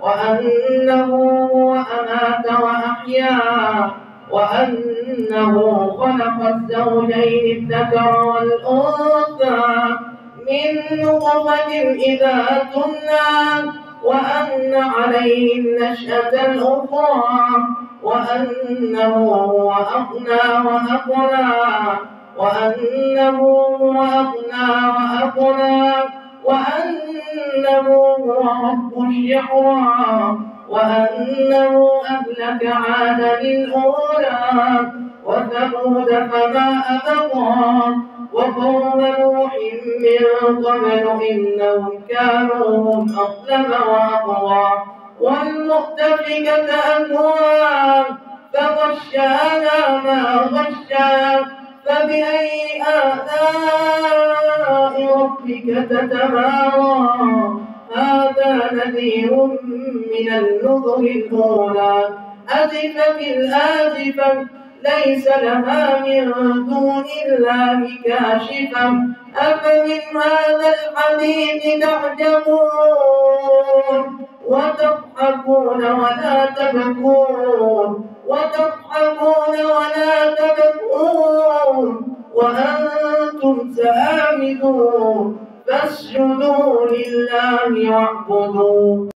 وأنه هو أمات وأحيا، وأنه خلق الزوجين الذكر والأنثى من نطفة إذا تمنى، وأن عليه النشأة الأخرى، وأنه هو أغنى وأقنى، وأنه هو أغنى وأقنى، وأنه هو رب الشعرى، وأنه أهلك عادا الأولى وثمود فما أبقى، وقوم نوح من قبل إنهم كانوا هم أظلم وأطغى، والمؤتفكة أهوى فغشاها ما غشا، فبأي آلاء ربك تتمارى. هذا نذير من النذر الأولى، أزفت الآزفة ليس لها من دون الله كاشفة، أفمن هذا الحديث تعجبون وتضحكون ولا تبكون، وتضحكون ولا تبكون وأنتم سامدون، فاسجدوا لله واعبدوا.